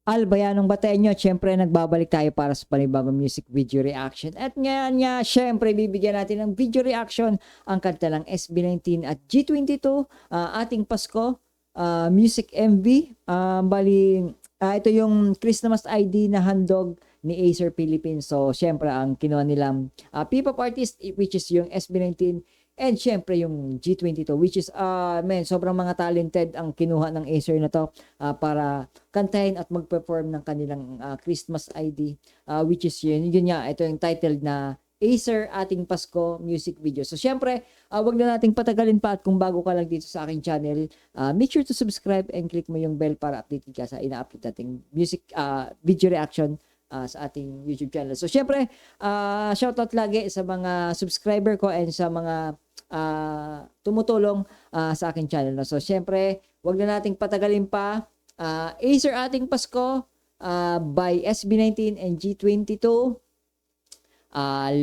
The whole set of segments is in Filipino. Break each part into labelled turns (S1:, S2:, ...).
S1: Albayanong Bateño, syempre nagbabalik tayo para sa panibagong music video reaction. At ngayon nga, syempre bibigyan natin ng video reaction ang kanta ng SB19 at G22, ating Pasko, music MV. Ito yung Christmas ID na handog ni Acer Philippines. So, syempre ang kinuha nilang P-pop artist, which is yung SB19. And syempre yung G22, which is, sobrang mga talented ang kinuha ng Acer na to para kantahin at mag-perform ng kanilang Christmas ID, which is yun nga, ito yung titled na Acer Ating Pasko music video. So syempre, wag na nating patagalin pa, at kung bago ka lang dito sa aking channel, make sure to subscribe and click mo yung bell para updated ka sa ina-upload nating music video reaction sa ating YouTube channel. So syempre, shoutout lagi sa mga subscriber ko and sa mga tumutulong sa aking channel. So syempre, wag na nating patagalin pa. Acer Ating Pasko by SB19 and G22.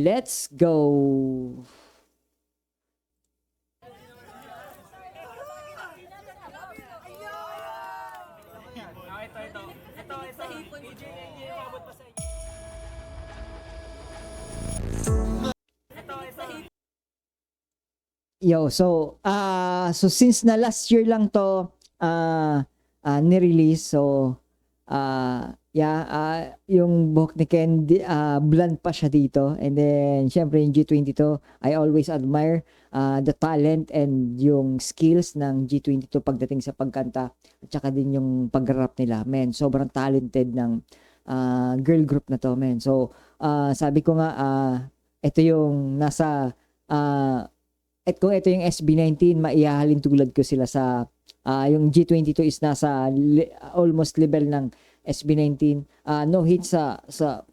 S1: Let's go. Yo, so since na last year lang to ni-release, so yung buhok ni Ken blonde pa siya dito, and then syempre yung G22, I always admire the talent and yung skills ng G22 pagdating sa pagkanta at saka din yung pag-rap nila. Men, sobrang talented ng girl group na to, men. So sabi ko nga, ito yung nasa at kung ito yung SB19, maihahalin tulad ko sila sa yung G22 is nasa almost level ng SB19. No hit sa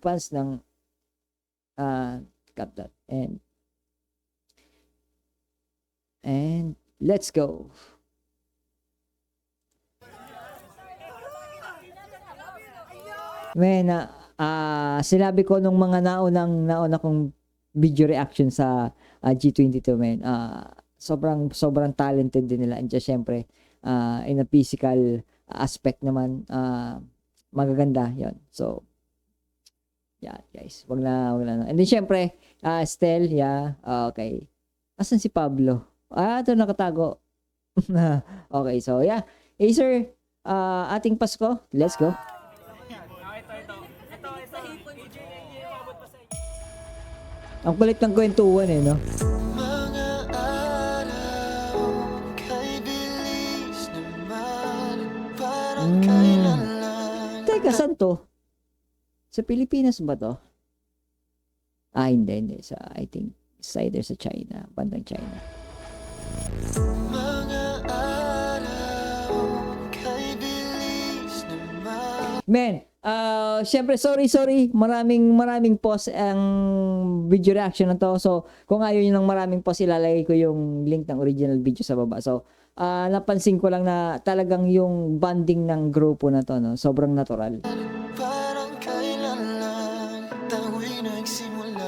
S1: fans ng cut that. And let's go. Man, sinabi ko nung mga nauna kong video reaction sa G22, man, sobrang talented din nila. And just syempre, in a physical aspect naman, magaganda yon. So yeah, guys, wag na. And then syempre, Stel, okay. Asan si Pablo? Ito nakatago. Okay, so yeah, Acer, Ating Pasko, let's go. Ang kulit ng kwentuhan no?
S2: Mga araw kay bilis naman, parang kailan lang.
S1: Teka, saan to? Sa Pilipinas ba to? Hindi. I think, it's either sa China, bandang China.
S2: Mga araw kay bilis naman.
S1: Men, syempre, sorry. Maraming pause ang video reaction na to. So, kung ayaw nyo ng maraming pause, ilalagay ko yung link ng original video sa baba. So, napansin ko lang na talagang yung bonding ng grupo na to, no? Sobrang natural.
S2: Parang kailan lang tayo'y nagsimula.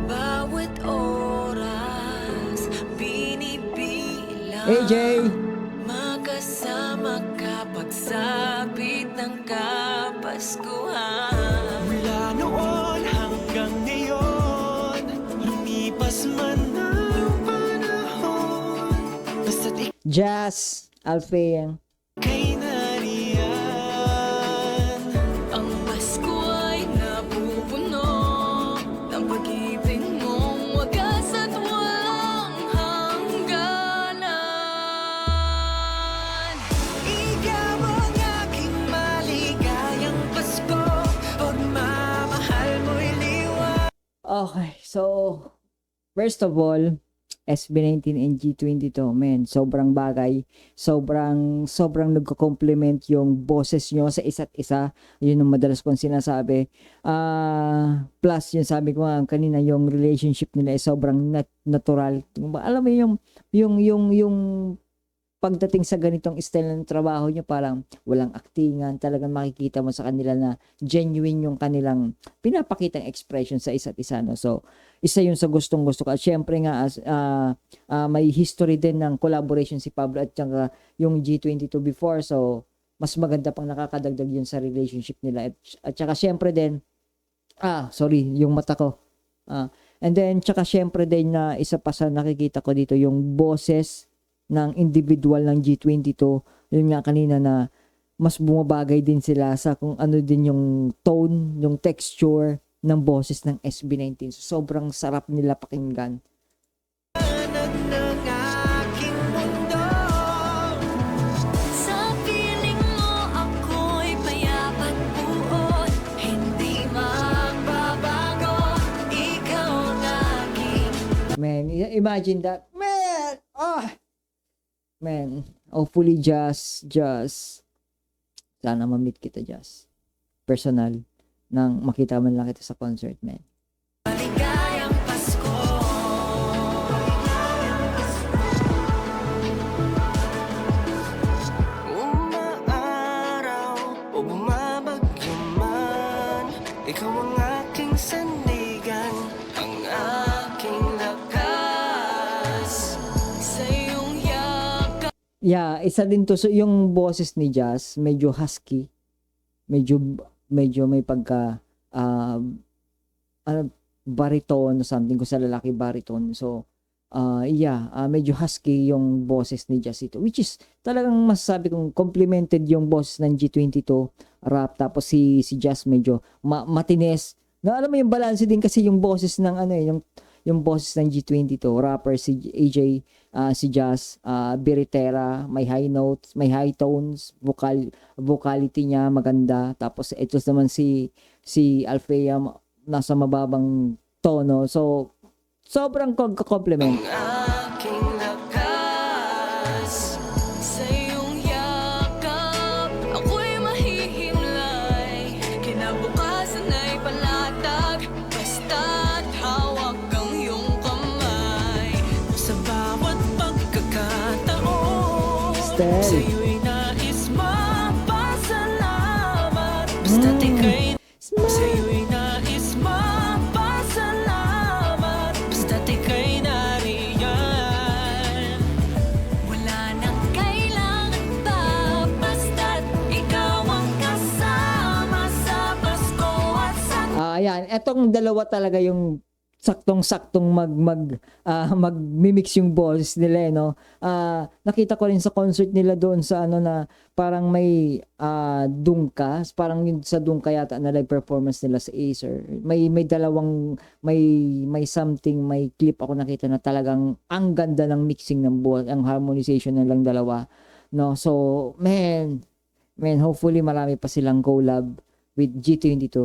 S2: Bawat oras binibilang.
S1: AJ!
S2: Magkasama kapag sabit ng Kapaskuhan. Mula noon hanggang ngayon, lumipas man ang panahon, basta't
S1: Jazz, Alfie.
S2: ika'y nariyan. Ang Pasko ay napupuno ng pag-ibig mong wagas at walang hangganan. Ikaw ang aking maligayang Pasko, pagmamahal mo'y liwanag.
S1: Okay, so, first of all, SB19 and G22, man, sobrang bagay, sobrang nagko-complement yung boses nyo sa isa't isa. Yun ang madalas kong sinasabi. Plus, yung sabi ko nga kanina, yung relationship nila ay sobrang natural. Alam mo yung pagdating sa ganitong style ng trabaho nyo, parang walang aktingan, talagang makikita mo sa kanila na genuine yung kanilang pinapakitang expression sa isa't isa, no? So, isa yun sa gustong-gusto ko. At syempre nga, may history din ng collaboration si Pablo at saka yung G22 before. So, mas maganda pang nakakadagdag yun sa relationship nila. At saka syempre din, sorry, yung mata ko. And then, tsaka syempre din na isa pa sa nakikita ko dito, yung boses ng individual ng G22. Yun nga kanina na mas bumabagay din sila sa kung ano din yung tone, yung texture ng boses ng SB19. So, sobrang sarap nila pakinggan.
S2: ng aking mundo. Sa piling mo ako'y payapat buo, hindi magbabago, ikaw ang aking.
S1: Man, imagine that. Man! Man, hopefully just sana ma-meet kita, just personal, nang makita man lang kita sa concert, man.
S2: Maligayang Pasko. Umaaraw o bumabagyo man, ikaw ang aking sandigan, ang aking lakas. Sa iyong yakap.
S1: Yeah, isa din to. So, yung boses ni Jazz, medyo husky. Medyo may pagka, baritone, something ko sa lalaki, baritone. So, medyo husky yung boses ni Jazz ito. Which is, talagang masasabi kong complimented yung boses ng G22 rap. Tapos si Jazz medyo matines. Na alam mo yung balance din kasi yung boses ng yung boses ng G22 rapper, si AJ, si Jazz, Biritera, may high notes, may high tones, vocality niya maganda. Tapos ito naman si Alfea, nasa mababang tono. So sobrang compliment.
S2: Aking lakas, sa iyong yakap, ako'y mahihimlay, kinabukasan ay palatag, basta't hawak ang iyong kamay, sa bawat pagkakataon,
S1: Stel.
S2: sa iyo'y nais mapasalamat, basta't ika'y sa iyo'y nais mapasalamat, basta't ika'y nariyan. Wala nang kailangan pa, basta't ikaw ang kasama sa Pasko at sa
S1: Ayan, etong dalawa talaga yung saktong-saktong magmimix yung boses nila, no? Nakita ko rin sa concert nila doon sa na parang may dungka, parang yun sa dungka yata na live performance nila sa Acer. May dalawang may something, may clip ako nakita na talagang ang ganda ng mixing ng boses, ang harmonization nilang dalawa, no? So, man, hopefully marami pa silang collab with G22.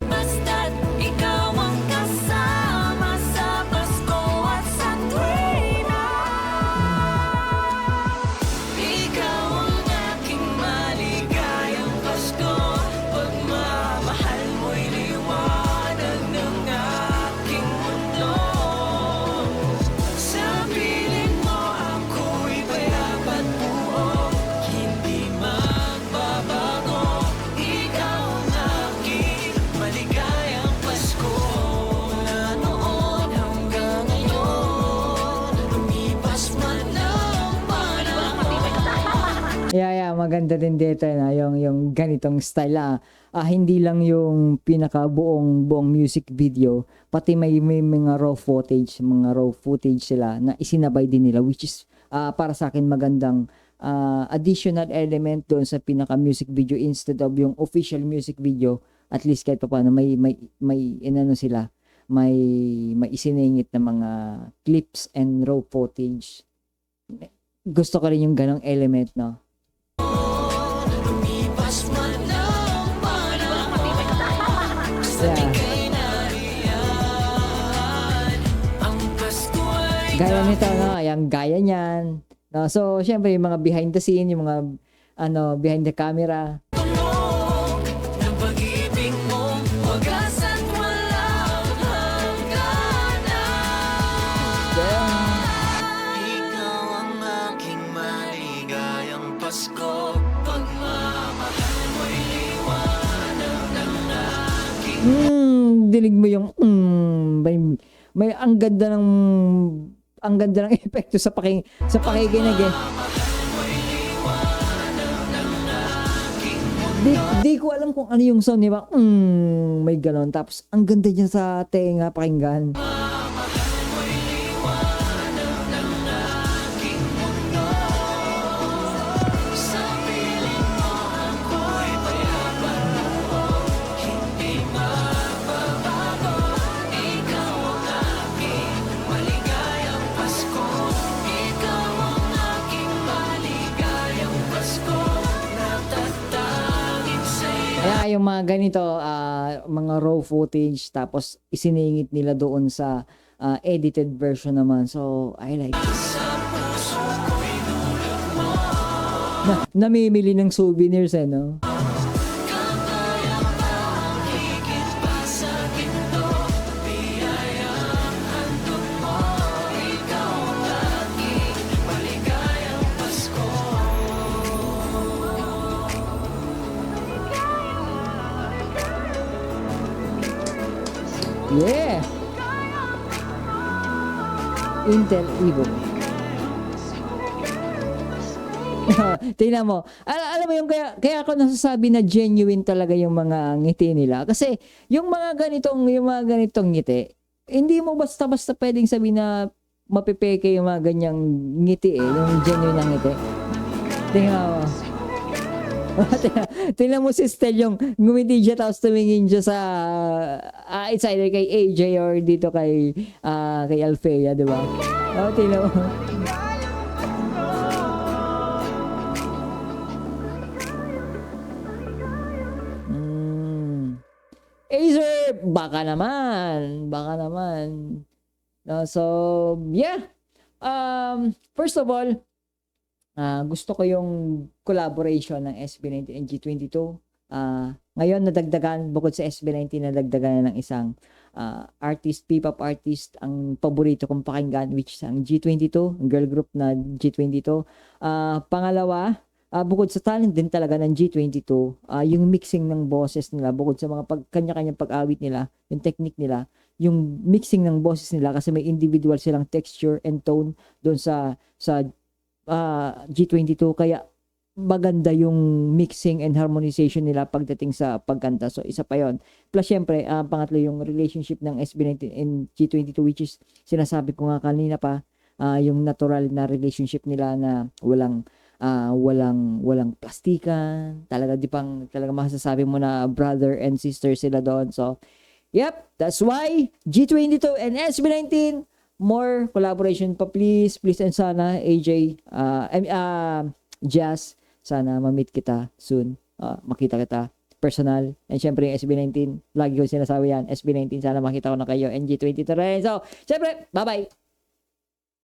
S2: basta't ikaw ang kasama sa Pasko at sa tuwina. Ikaw ang aking maligayang Pasko, pagmamahal mo'y liwanag ng aking mundo. Sa piling mo ako'y payapat buo, hindi magbabago, ikaw ang aking maligayang Pasko. Mula noon hanggang ngayon, lumipas man ang panahon.
S1: Yeah, maganda din dito na yung ganitong style. Hindi lang yung pinakabuong music video, pati may mga raw footage sila na isinabay din nila, which is para sa akin magandang additional element doon sa pinaka music video instead of yung official music video. At least kahit pa paano may sila, may isiningit na mga clips and raw footage. Gusto ko rin yung ganong element, no?
S2: Lumipas man ang panahon, basta't
S1: Yeah.
S2: ika'y nariyan. Ang Pasko ay
S1: Gaya nito, no? Yung gaya niyan. No? So, syempre, yung mga behind the scene, yung mga behind the camera.
S2: tunog ng pag-ibig mo, wagas at walang hangganan. Ikaw ang aking maligayang Pasko, pagmamahal mo'y liwanag ng aking.
S1: Dinig mo yung may ang ganda ng epekto sa pakikinig, eh. Di ko alam kung ano yung sound, di ba? May ganon. Tapos, ang ganda niya sa tenga pakinggan.
S2: Sa piling mo ako'y payaban mo, hindi mababago. Ikaw ang aking maligayang Pasko. Ikaw ang aking maligayang Pasko. Natatangin sa'yo.
S1: Kaya yung mga ganito, mga raw footage, tapos isiningit nila doon sa edited version naman. So, I like it. Namimili ng souvenirs no? Yeah! Intel Evo. Tingnan mo. Alam mo yung kaya ako nasasabi na genuine talaga yung mga ngiti nila. Kasi yung mga ganitong ngiti, hindi mo basta-basta pwedeng sabihin na mapipeke yung mga ganyang ngiti yung genuine na ngiti. Tingnan mo. Tingnan mo si Stel yung ngumiti siya tapos tumingin siya sa it's either kay AJ or dito kay Alfea, di ba? Tingnan mo. Acer, baka naman. No, so, yeah. First of all, gusto ko yung collaboration ng SB19 and G22. Ngayon nadagdagan, bukod sa SB19, nadagdagan na ng isang artist, P-pop artist, ang paborito kong pakinggan, which is ang G22, girl group na G22. Pangalawa, bukod sa talent din talaga ng G22, yung mixing ng boses nila, bukod sa mga kanya-kanyang pag-awit nila, yung technique nila, yung mixing ng boses nila, kasi may individual silang texture and tone doon sa G22, kaya maganda yung mixing and harmonization nila pagdating sa pagkanta. So, isa pa yon. Plus, syempre, pangatlo yung relationship ng SB19 and G22, which is, sinasabi ko nga kanina pa, yung natural na relationship nila na walang plastikan. Talaga talaga masasabi mo na brother and sister sila doon. So, yep, that's why G22 and SB19, more collaboration pa please, and sana AJ, Jazz, sana ma-meet kita soon, makita kita personal, and syempre yung SB19, lagi ko sinasabi yan, SB19 sana makita ko na kayo, and G22 rin. So syempre, bye bye.